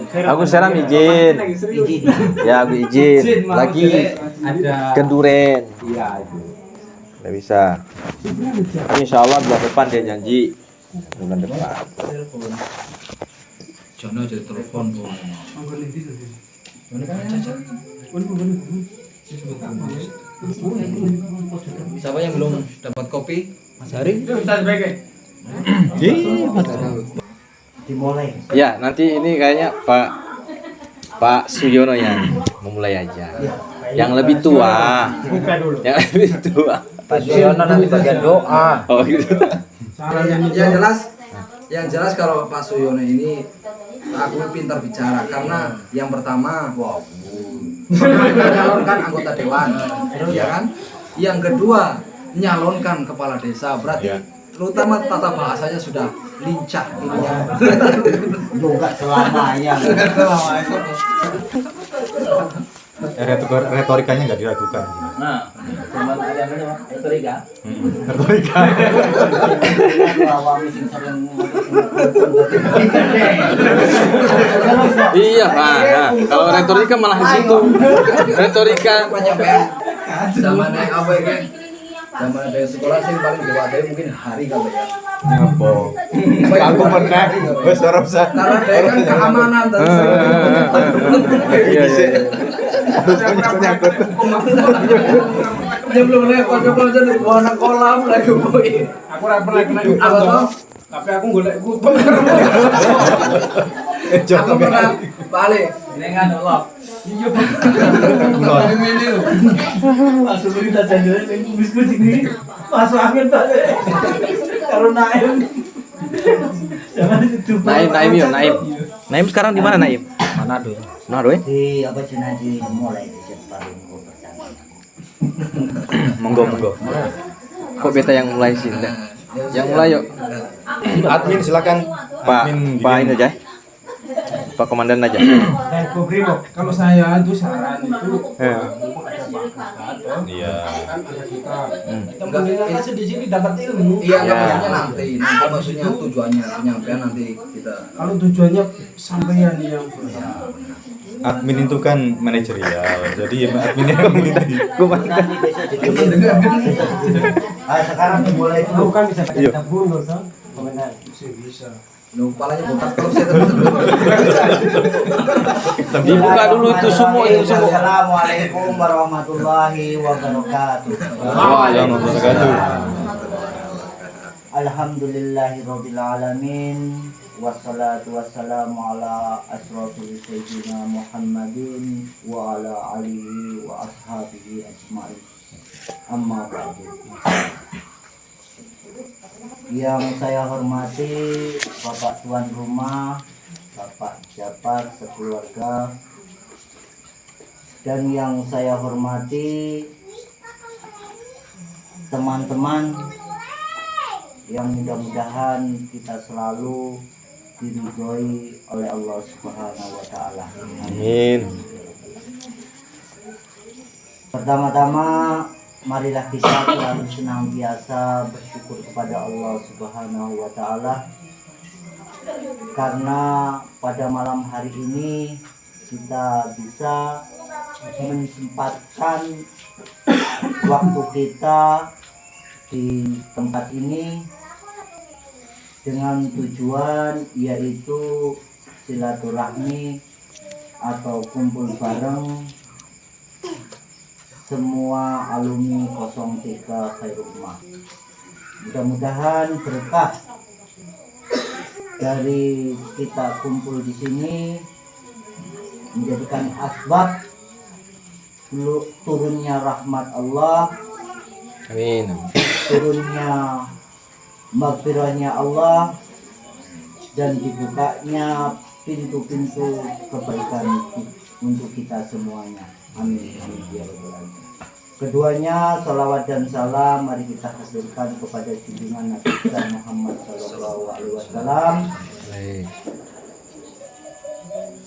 Aku sekarang izin. Ya, aku izin. Lagi kenduren. Iya itu. Nggak bisa. Tapi insya Allah bulan depan dia janji. Bulan depan. Jangan aja telepon bu. Siapa yang belum dapat kopi? Mas Hari? Dimulai. Ya, nanti ini kayaknya Pak Suyono yang memulai aja. Yang lebih tua. Yang lebih tua. Pak Suyono nanti bagian doa. Oh gitu. Yang jelas kalau Pak Suyono ini aku pintar bicara karena yang pertama menyalonkan anggota dewan, ya kan? Yang kedua nyalonkan kepala desa, berarti terutama tata bahasanya sudah lincah ininya. Juga selamanya. Retorikanya nggak diragukan. Nah, cuman ada namanya retorika. Retorika. Iya, Pak. Nah, kalau retorika malah di situ. Retorika Penyampaian zaman apa ya kan? Zaman dari sekolah sih paling diwadahi mungkin hari kali ya. Nyapa? Aku pernah. Wes ora usah. Karena dia kan keamanan dan Iya, iya. Nyangkut. dia belum naik kocok aja di bawah anak kolam lagi boy. Aku ora pernah kena Apa tuh? tapi aku golek kutub. Aku pernah balik. Dengan Allah. Iya bang. Masuk kita jangan yang biskuit ini. Masuk angin tak? Kalau naik. Jangan itu. Naim yuk, Naim. Naim sekarang di mana Naim? Manado. Manado ya? Di apa sih nanti mulai di paling pertama. Monggo. Kok beta yang mulai sih? Yang mulai yuk. Admin silakan. Pak Admin ini aja. Pak Komandan aja. Kalau saya itu saran itu Ya. Iya. kan ada kita. Enggak, ini di sini dapat ilmu. iya Ya. maksudnya nanti maksudnya tujuannya penyampaian nanti kita. Kalau tujuannya sampeyan yang Admin itu kan manajerial. Jadi adminnya community. Nanti bisa jadi. Sekarang dimulai dulu kan bisa kita bunuh kan. Komentar. bisa. Lu palanya botak terus ya terus. Dibuka dulu itu semua. Assalamualaikum warahmatullahi wabarakatuh. Waalaikumsalam. Alhamdulillahirabbil alamin. Wassalatu wassalamu ala asrofil sayyidina Muhammadin wa ala alihi wa ashabihi ajma'in. Amma ba'du. Yang saya hormati Bapak tuan rumah, Bapak Japar sekeluarga, dan yang saya hormati teman-teman yang mudah-mudahan kita selalu diridhoi oleh Allah Subhanahu wa taala. Amin. Pertama-tama marilah kita selalu senantiasa bersyukur kepada Allah Subhanahu wa taala karena pada malam hari ini kita bisa menyempatkan waktu kita di tempat ini dengan tujuan yaitu silaturahmi atau kumpul bareng semua alumni 03 Khairul Ummah. Mudah-mudahan berkah dari kita kumpul di sini menjadikan asbab turunnya rahmat Allah, Amin. turunnya maghfirahnya Allah, dan dibukanya pintu-pintu kebaikan untuk kita semuanya. Amin. Amin ya rabbal alamin. Keduanya salawat dan salam mari kita haturkan kepada junjungan Nabi kita Muhammad sallallahu alaihi wasallam.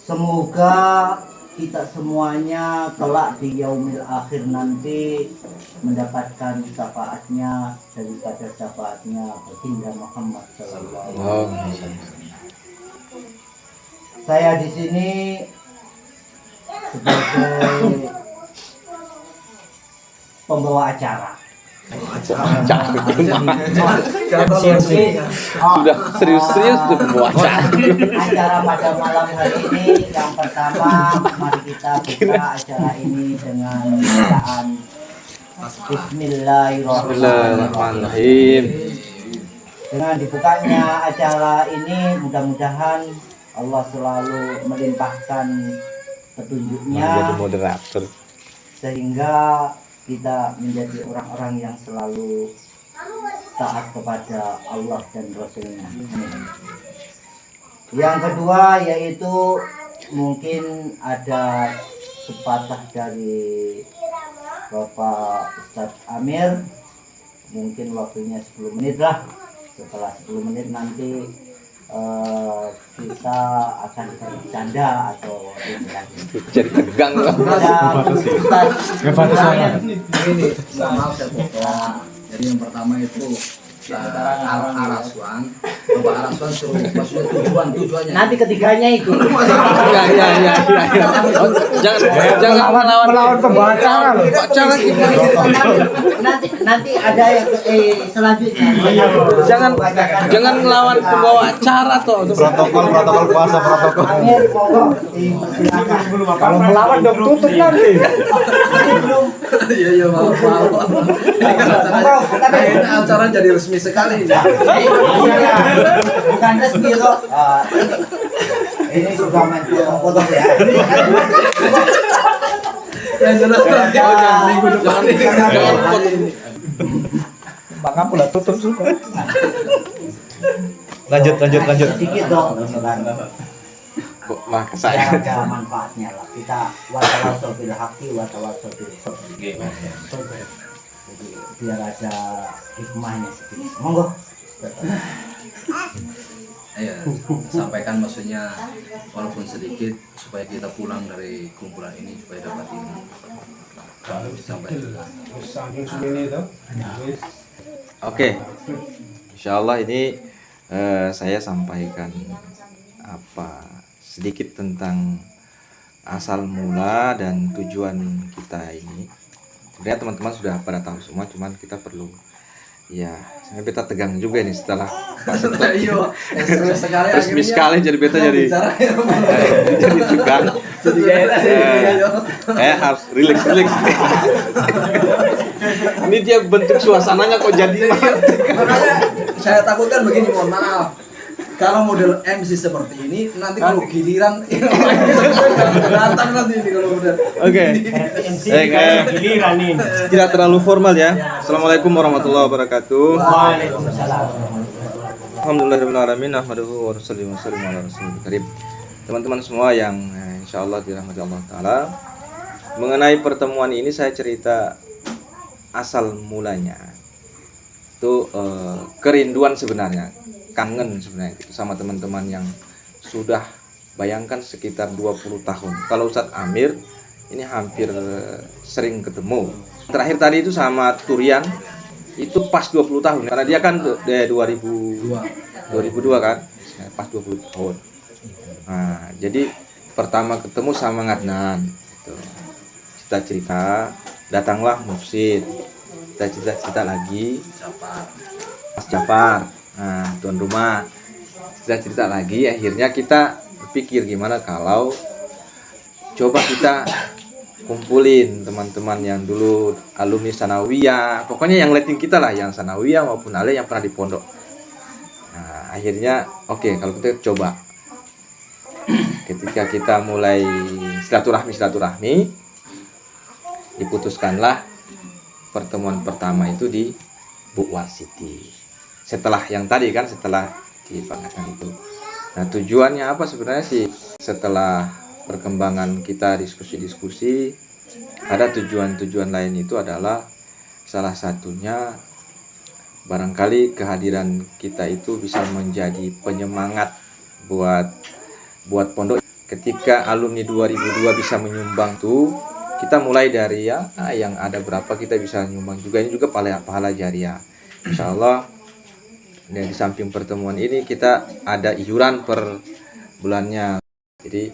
Semoga kita semuanya kelak di yaumil akhir nanti mendapatkan syafaatnya daripada syafaatnya baginda Muhammad sallallahu alaihi wasallam. Saya di sini sebagai pembawa acara. Sudah serius-serius sudah membawa acara. Acara pada malam hari ini yang pertama, mari kita buka acara ini dengan bacaan Bismillahirrahmanirrahim. Dengan dibukanya acara ini, mudah-mudahan Allah selalu melimpahkan petunjuknya Jadi moderator. sehingga kita menjadi orang-orang yang selalu taat kepada Allah dan Rasulnya. Yang kedua yaitu mungkin ada sepatah dari Bapak Ustadz Amir, mungkin waktunya 10 menit lah. Setelah 10 menit nanti kita akan bercanda atau Jadi tegang. Ini maaf saya potong. Jadi yang pertama itu Araswan. Bapak Araswan suruh maksudnya tujuannya. nanti ketiganya itu. Ya. Jangan melawan pembaca loh. Acara kita. nanti ada yang selanjutnya. Jangan melawan pembawa acara toh. Protokol puasa protokol. Amir, monggo dipersilakan. Kalau melawan dong tutup nanti. Iya maaf. Kayaknya acara jadi resmi sekali ini. Bukan resmi loh. Ini sudah main potong-potong ya. Yang jelas nanti minggu depan ini. Maka pula tutup suka. Lanjut. Sedikit dong. Kok mah ke Ya, saya. ada manfaatnya lah. Kita watawasau bil haqqi watawasau bil sabr. Jadi biar ada hikmahnya sedikit. Monggo. Iya, sampaikan maksudnya walaupun sedikit supaya kita pulang dari kumpulan ini supaya dapat ilmu. Kalau disampaikan. Saking sumene itu. Oke. Insyaallah ini saya sampaikan sedikit tentang asal mula dan tujuan kita ini. Sebenarnya teman-teman sudah pada tahu semua, cuman kita perlu ya, saya beta tegang juga nih setelah Iya, stres sekali resmi akhirnya. sekali jadi beta jadi Bicara ya. jadi tegang. Jadi gak enak. Harus relax. Ini dia bentuk suasananya kok jadi Makanya saya takutkan begini, mohon maaf. Kalau model MC seperti ini, nanti kalau giliran datang nanti ini kalau model. Oke. Giliran nih. Tidak terlalu formal ya. Assalamualaikum warahmatullahi wabarakatuh. Waalaikumsalam. Alhamdulillahirrahmanirrahim. Ahmaduhu wa sallallahu ala rasulil karim. Teman-teman semua yang insyaallah dirahmati Allah Ta'ala, mengenai pertemuan ini saya cerita asal mulanya. Itu kerinduan sebenarnya, kangen sebenarnya itu sama teman-teman yang sudah bayangkan sekitar 20 tahun. Kalau Ustadz Amir ini hampir sering ketemu. Terakhir tadi itu sama Turian itu pas 20 tahun karena dia kan 2002 kan, pas 20 tahun. Nah, jadi pertama ketemu sama Ngadnan gitu. Cerita datanglah Mufsid. Kita cerita lagi Mas Jafar, nah tuan rumah cerita lagi. Akhirnya kita berpikir gimana kalau coba kita kumpulin teman-teman yang dulu alumni Sanawiyah, pokoknya yang letting kita lah, yang Sanawiyah maupun Ale yang pernah di pondok. Nah akhirnya oke, kalau kita coba ketika kita mulai silaturahmi diputuskanlah pertemuan pertama itu di Bukwar City. Setelah yang tadi kan, setelah dipanggilkan itu. Nah tujuannya apa sebenarnya sih? Setelah perkembangan kita diskusi-diskusi, ada tujuan-tujuan lain itu adalah salah satunya barangkali kehadiran kita itu bisa menjadi penyemangat buat pondok. Ketika alumni 2002 bisa menyumbang tuh, kita mulai dari yang ada berapa kita bisa nyumbang juga. Ini juga pahala jariah. Insyaallah. Dan di samping pertemuan ini kita ada iuran per bulannya Jadi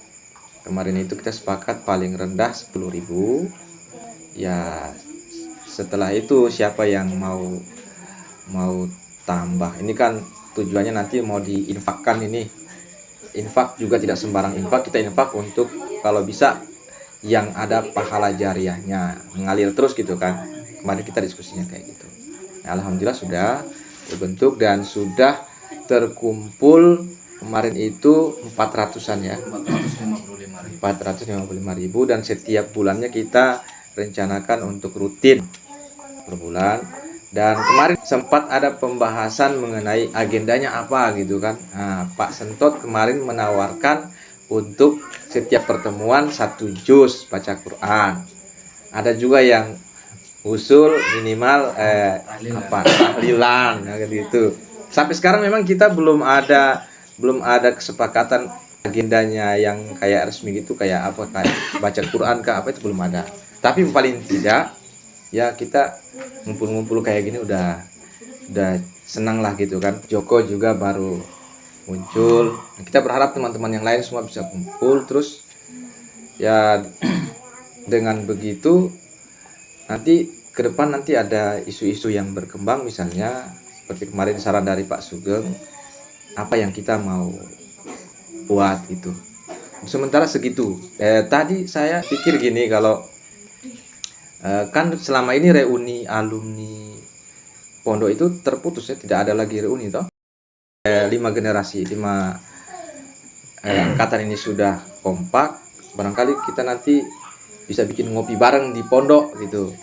kemarin itu kita sepakat paling rendah 10.000. Ya setelah itu siapa yang mau tambah, ini kan tujuannya nanti mau diinfakkan ini. Infak juga tidak sembarang infak, kita infak untuk kalau bisa yang ada pahala jariahnya mengalir terus gitu kan. Kemarin kita diskusinya kayak gitu. Nah, alhamdulillah sudah terbentuk dan sudah terkumpul kemarin itu 400-an ya. 455.000 dan setiap bulannya kita rencanakan untuk rutin per bulan. Dan kemarin sempat ada pembahasan mengenai agendanya apa gitu kan. Nah, Pak Sentot kemarin menawarkan untuk setiap pertemuan 1 juz baca Quran. Ada juga yang usul minimal tahlilan gitu. Sampai sekarang memang kita belum ada kesepakatan agendanya yang kayak resmi gitu, kayak apa, kayak baca Quran kah apa, itu belum ada. Tapi paling tidak ya kita ngumpul-ngumpul kayak gini udah senang lah gitu kan. Joko juga baru muncul. Kita berharap teman-teman yang lain semua bisa kumpul terus ya. Dengan begitu nanti ke depan nanti ada isu-isu yang berkembang, misalnya seperti kemarin saran dari Pak Sugeng, apa yang kita mau buat itu. Sementara segitu. Tadi saya pikir gini, kalau kan selama ini reuni alumni pondok itu terputus ya, tidak ada lagi reuni toh. 5 generasi, 5 angkatan ini sudah kompak. Barangkali kita nanti bisa bikin ngopi bareng di pondok gitu.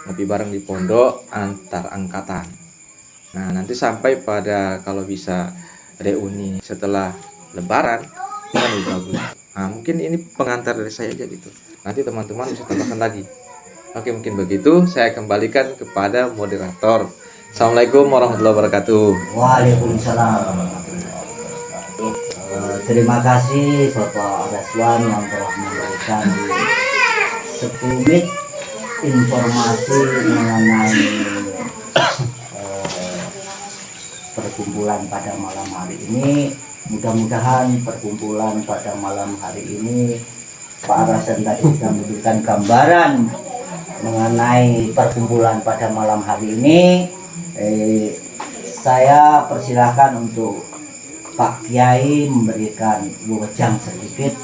Ngopi bareng di pondok antar angkatan. Nah, nanti sampai pada kalau bisa reuni setelah lebaran kan lebih bagus. Nah, mungkin ini pengantar dari saya aja gitu. Nanti teman-teman bisa tambahkan lagi. Oke, mungkin begitu. Saya kembalikan kepada moderator. Assalamualaikum warahmatullahi wabarakatuh. Waalaikumsalam warahmatullahi wabarakatuh. Terima kasih Bapak Raswan yang telah memberikan sekelumit informasi mengenai perkumpulan pada malam hari ini. Mudah-mudahan perkumpulan pada malam hari ini Pak Rasan tadi sudah memberikan gambaran mengenai perkumpulan pada malam hari ini. Saya persilahkan untuk Pak Kiai memberikan wejang sedikit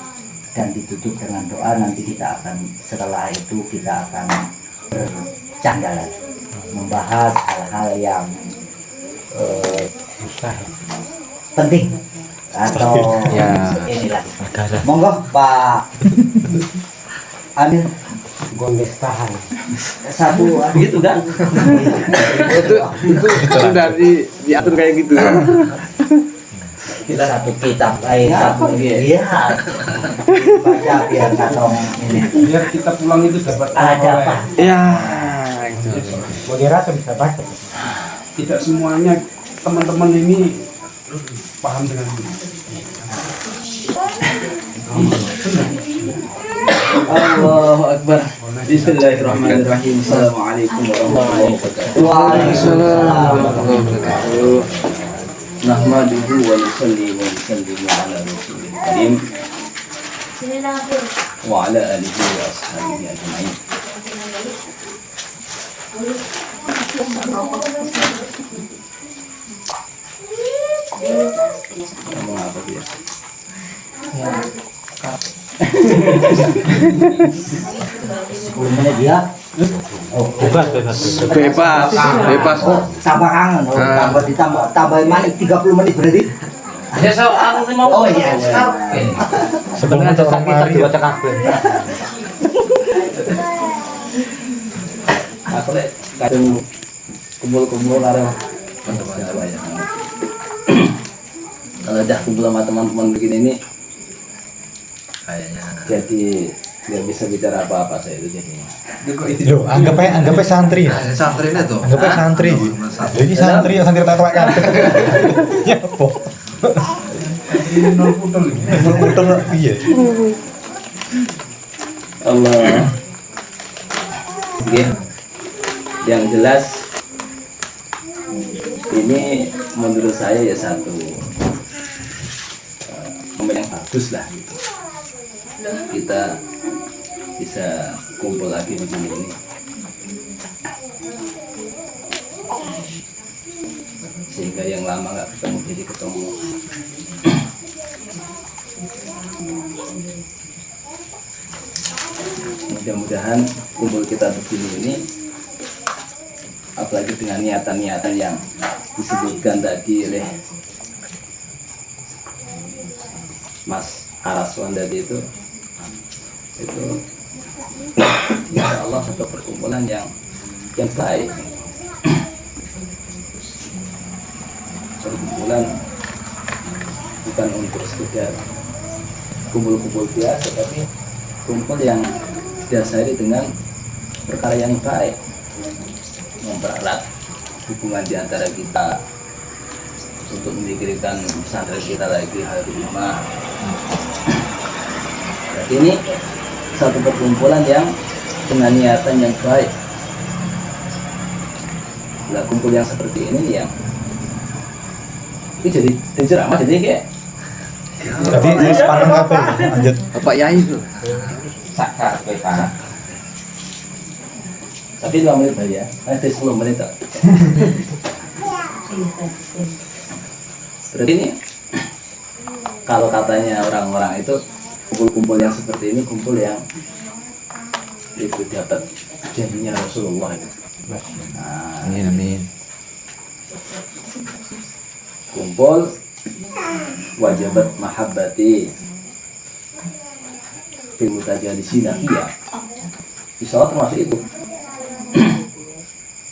dan ditutup dengan doa. Nanti kita akan, setelah itu kita akan bercanda lagi, membahas hal-hal yang penting atau Ya. inilah. Monggo Pak Amir, Gondes tahan. satu gitu kan? itu sudah diatur kayak gitu. Kita satu kitab, satu iya, baca biar katong ini Biar kita pulang itu dapat ada apa? Ya, itu. Moderator bisa baca. Tidak semuanya teman-teman ini paham dengan ini. Allahu Akbar. Bismillahirrahmanirrahim. Assalamualaikum warahmatullahi wabarakatuh. Waalaikumsalam warahmatullahi wabarakatuh. Nahmaduhu wa nusalli wa nusallimu ala rasulil karim wa ala alihi wa ashabihi ajma'in. Ngomong apa dia? Sebelumnya dia Bebas. tambah kangen, tambah manik 30 menit berarti. Ya soal mau. Oh iya. Sebenarnya ada kita dibaca kabeh. Aku lek kadang kumpul-kumpul karo teman-teman saya. Kalau udah kumpul sama teman-teman begini ini Kayaknya. jadi nggak bisa bicara apa-apa saya itu jadinya. Yo, anggap aja santri ya. Santrinya tuh. Anggap aja santri. Jadi santri tak tua kan. Ya apa? Nol putul. Muter iya. Allah. Oke. Yang jelas ini menurut saya ya satu momen yang bagus lah gitu. Kita bisa kumpul lagi di sini ini. Sehingga yang lama nggak ketemu jadi ketemu. Mudah-mudahan kumpul kita begini ini, apalagi dengan niatan-niatan yang disebutkan tadi oleh Mas Araswan tadi itu insya Allah satu perkumpulan yang baik, perkumpulan bukan untuk sekedar kumpul-kumpul biasa, tapi kumpul yang didasari dengan perkara yang baik, mempererat hubungan di antara kita untuk memikirkan pesantren kita lagi hari rumah. Jadi ini satu perkumpulan yang dengan niatan yang baik. Nah, kumpul yang seperti ini yang ini jadi ceramah jadi kayak Jadi ini sepadan apa ya? Lanjut. Bapak Yai itu. Sakar PK. Tapi 2 menit aja. Nanti 10 menit tak. Berarti ini kalau katanya orang-orang itu kumpul-kumpul yang seperti ini kumpul yang itu dapat janjinya Rasulullah itu. Nah, Amin. kumpul wajibat mahabbati fil mutajalisina iya. Insya Allah termasuk itu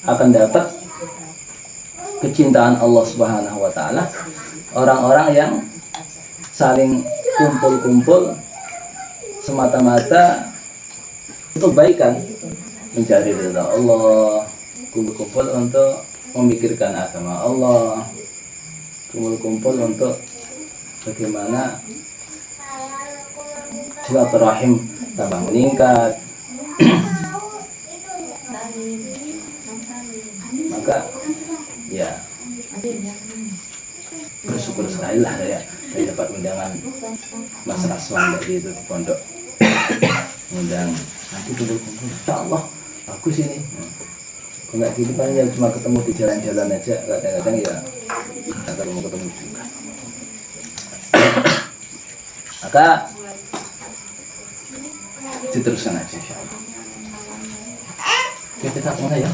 akan dapat kecintaan Allah Subhanahu wa taala orang-orang yang saling kumpul-kumpul semata-mata untuk kebaikan, mencari ridha Allah, kumpul-kumpul untuk memikirkan agama Allah, kumpul-kumpul untuk bagaimana silaturahim tambah meningkat. Maka ya bersyukur sekali lah saya dapat undangan Mas Raswan dari itu di pondok, undang nanti kumpul-kumpul, insya Allah bagus ini. Kalau nggak gitu kan ya cuma ketemu di jalan-jalan aja, kadang-kadang ya kita mau ketemu juga. Maka diteruskan aja insya Allah. Oke, kita mulai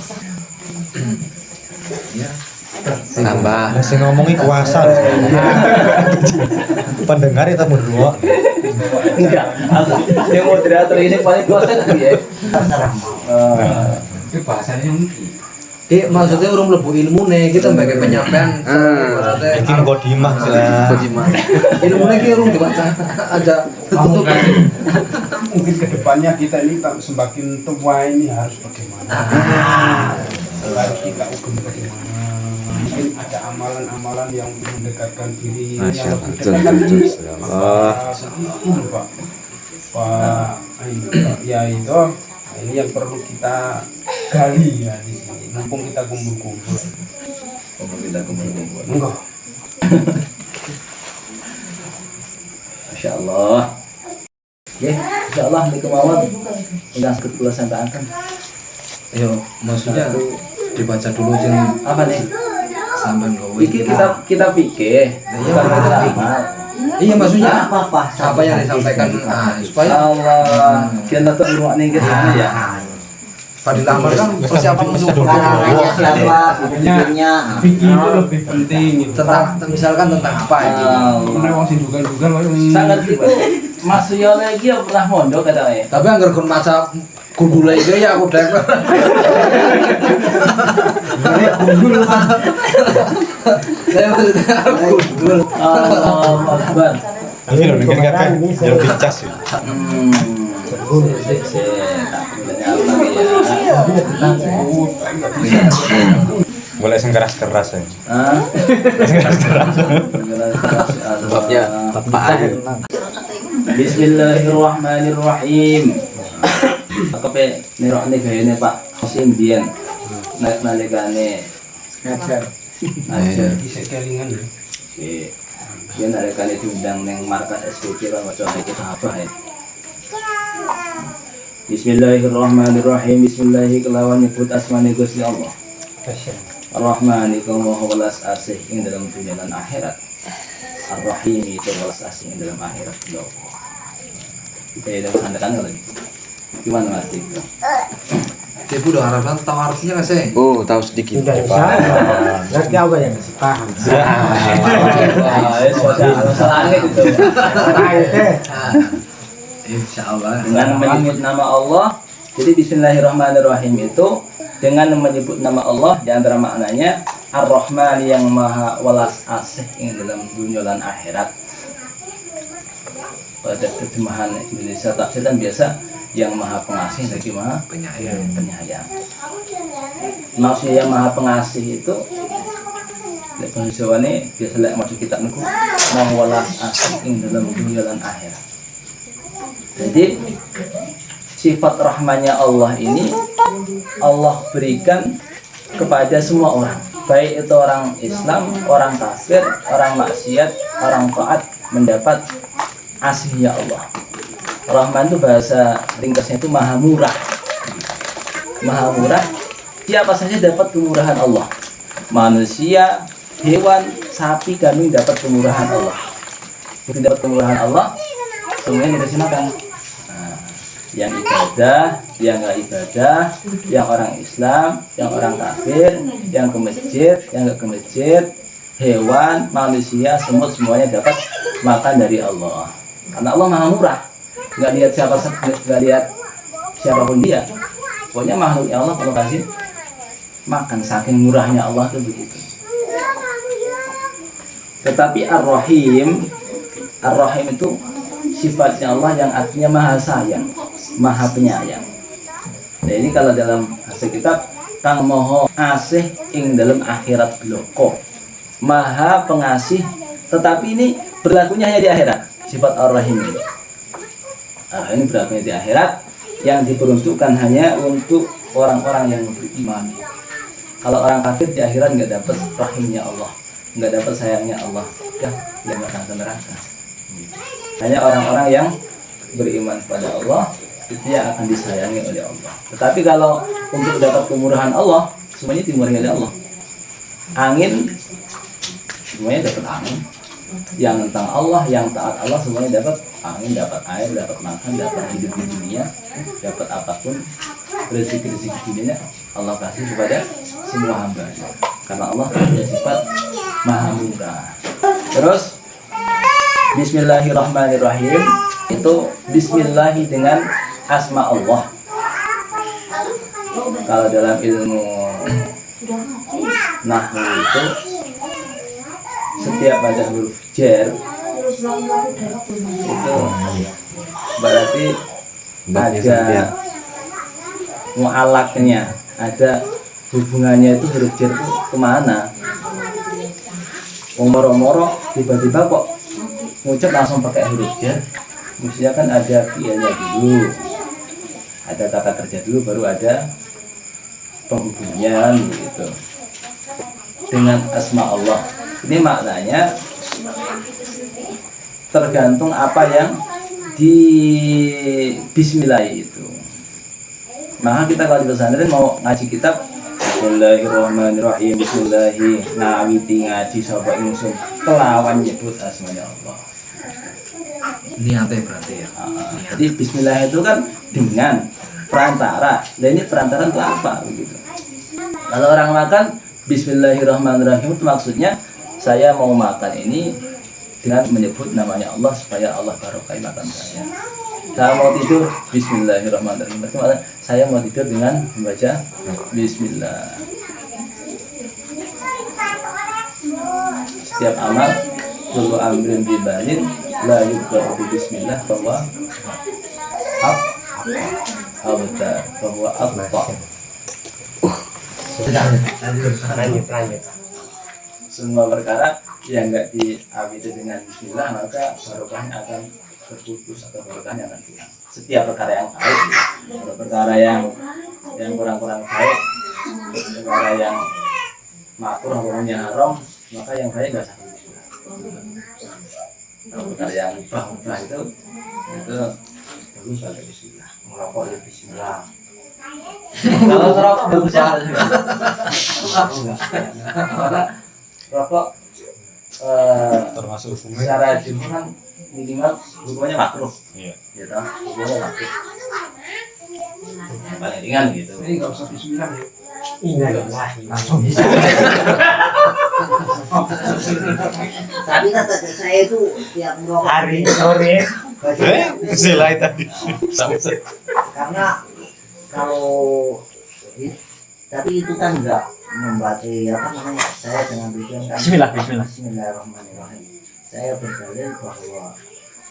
ya. Tambah. Masih ngomongin kuasa. Pendengar itu berdua. Enggak, yang moderator ini paling kuasa ya. Itu bahasanya mungkin. Maksudnya orang mlebu ilmu nih, kita sebagai penyampaian. Iki kodimah sih lah. Ilmu nih kita orang dibaca aja. Mungkin kedepannya kita ini semakin tua ini harus bagaimana? Harus kita ukur bagaimana? Mungkin ada amalan-amalan yang mendekatkan diri, Masya yang Allah, lebih dekat betul, lagi. betul, Allah. Itu Pak ya itu. Ini yang perlu kita gali ya di sini. Mumpung kita kumpul-kumpul. Enggak. Masya Allah. Ya, Insya Allah ini kemauan udah kedua sampai akan. Ayo, maksudnya dibaca dulu yang Apa nih? sampai nggawe. Iki kita pikir. Bukan kita amal. Iya, maksudnya apa apa yang disampaikan supaya Allah, kita tuh ilmu nih gitu ya. Fadilah amal kan persiapan untuk Arahnya siapa ibunya Fikih itu lebih penting gitu. tentang misalkan tentang apa itu. Karena wong sing duga-duga Sangat itu Mas Yo lagi ya pernah mondok katanya. Tapi anggar kon maca gundul iki ya aku dek. Saya maksudnya gundul. Allah Akbar. Ini loh, mungkin kakak jalur dicas sih. Boleh yang keras-keras ya. Babnya apaan? Bismillahirrahmanirrahim. Apa pe nirokne gayane Pak Hasim biyen. Nalikane ngajar. ajar. Bisa kelingan ya. Si Dia narikan diundang neng markas SPP kan macam itu apa ya. Bismillahirrahmanirrahim. Bismillahirrahmanirrahim. Kelawan nyebut asmane Gusti Allah. Ar-Rahman itu maha welas asih ing dalam dunia dan akhirat. Ar-Rahim itu welas asih ing dalam akhirat juga. Kita yang sandakan lagi. Gimana Mas Tito? Ibu udah harapan tahu artinya nggak sih? Oh, tahu sedikit. Tidak bisa. Berarti apa yang masih paham? Masalahnya itu. Insya Allah. Dengan menyebut nama Allah. Jadi Bismillahirrahmanirrahim itu dengan menyebut nama Allah di antara maknanya Ar-Rahman yang maha welas asih ing dalam dunia dan akhirat. Pada terjemahan Indonesia tafsir kan biasa yang maha pengasih lagi maha penyayang. Maksudnya yang maha pengasih itu lek bahasa Jawa ini biasa lek masuk kitab niku maha welas asih ing dalam dunia dan akhirat. Jadi sifat rahmannya Allah ini Allah berikan kepada semua orang, baik itu orang Islam, orang kafir, orang maksiat, orang taat, mendapat asihnya Allah. Rahman itu bahasa ringkasnya itu maha murah. Maha murah, siapa saja dapat kemurahan Allah. Manusia, hewan, sapi, kambing dapat kemurahan Allah. Kita dapat kemurahan Allah, semuanya dikasih makan. Yang ibadah, yang nggak ibadah, yang orang Islam, yang orang kafir, yang ke masjid, yang nggak ke masjid, hewan, manusia, semut semuanya dapat makan dari Allah. Karena Allah maha murah, nggak lihat siapapun dia. Pokoknya makhluknya Allah kalau kasih makan, saking murahnya Allah itu begitu. Tetapi Ar-Rahim itu sifatnya Allah yang artinya maha sayang, maha penyayang. Nah ini kalau dalam bahasa kitab kang moho asih ing dalam akhirat bloko, maha pengasih, tetapi ini berlakunya hanya di akhirat. Sifat Ar-Rahim ini. Ini berlakunya di akhirat, yang diperuntukkan hanya untuk orang-orang yang beriman. Kalau orang kafir di akhirat nggak dapat rahimnya Allah, nggak dapat sayangnya Allah, ya dia akan ke neraka. Hanya orang-orang yang beriman kepada Allah itu yang akan disayangi oleh Allah. Tetapi kalau untuk dapat kemurahan Allah, semuanya dimurahi oleh Allah. Angin, semuanya dapat angin. Yang tentang Allah, yang taat Allah, semuanya dapat angin, dapat air, dapat makan, dapat hidup di dunia, dapat apapun rezeki dunia Allah kasih kepada semua hamba. Karena Allah punya sifat maha murah. Terus Bismillahirrahmanirrahim itu Bismillahi dengan asma Allah. Kalau dalam ilmu nahwu itu setiap pada huruf jar itu berarti ada mu'alaknya, ada hubungannya itu huruf jar itu kemana. Moro-moro tiba-tiba kok ngucap langsung pakai huruf jar, mestinya kan ada fi'ilnya dulu, ada kata kerja dulu, baru ada penghubungan gitu dengan asma Allah. Ini maknanya tergantung apa yang di Bismillah itu. Maka kita kalau di pesantren mau ngaji kitab Bismillahirrahmanirrahim, Bismillahi ngawiti ngaji sapa ingsun kelawan nyebut asmanya Allah. Niatnya berarti ya. Jadi Bismillah itu kan dengan perantara. Dan ini perantara itu apa begitu? Kalau orang makan Bismillahirrahmanirrahim itu maksudnya saya mau makan ini dengan menyebut namanya Allah supaya Allah barokah makan saya. Saya mau tidur Bismillahirrahmanirrahim. Berarti saya mau tidur dengan membaca Bismillah. Setiap amal kullu amrin bibalin la yubda'u bi bismillah bahwa abta. Lanjut. Semua perkara yang enggak diawiti dengan bismillah maka barokahnya akan terputus atau barokahnya akan hilang. Setiap perkara yang baik, kalau perkara yang kurang-kurang baik, perkara yang makruh hukumnya haram, maka yang baik enggak sah. Kalau yang ubah itu dulu pakai bismillah, merokok ya bismillah. Kalau ngerokok bagus ya. Karena rokok Termasuk secara jumlah kan minimal hukumannya makruh. Iya. Gitu, hukumannya makruh. Yang paling ringan gitu. Ini nggak usah bismillah ya. langsung bisa. Tapi kata saya itu tiap merokok hari sore Silai tadi. karena kalau tapi itu kan enggak membatasi apa namanya saya dengan tujuan kan Bismillahirrahmanirrahim. Saya berdalil bahwa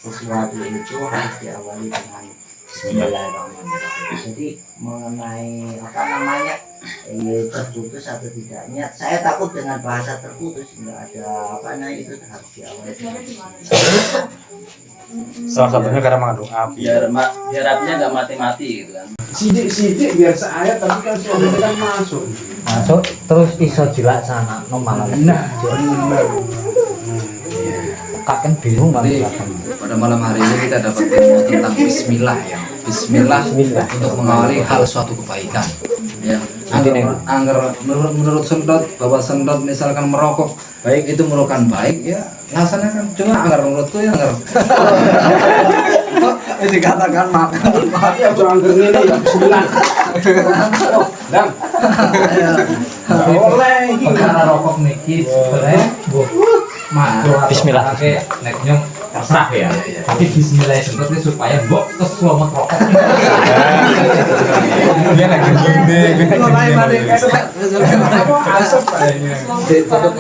sesuatu itu harus diawali dengan Bismillahirrahmanirrahim. Jadi mengenai apa namanya terputus atau tidaknya, saya takut dengan bahasa terputus nggak ada apa namanya itu harus diawali dengan Bismillah. Salah satunya karena mengandung api. Biar apinya nggak mati-mati gitu kan. Sidik-sidik biar seayat tapi kan suaminya kan masuk. Masuk terus iso dilaksana normal. Nah, benar. Kakek bingung Jadi banget. pada malam hari ini kita dapat ilmu tentang Bismillah ya. Bismillah untuk mengawali hal suatu kebaikan. Ya, angger menurut sendot bahwa sendot misalkan merokok baik itu merupakan baik ya laksanakan. Cuma angger menurutku ya angger. Ini dikatakan makan. Ya jangan ini ya bismillah. Oh, dan boleh iki. Karena rokok niki sebenarnya Bismillah. Nek nyong terserah ya. Tapi Bismillah sebetulnya supaya mbok terus selamat rokok. Dia lagi gini. Lain ada. Asap kayaknya. Tutup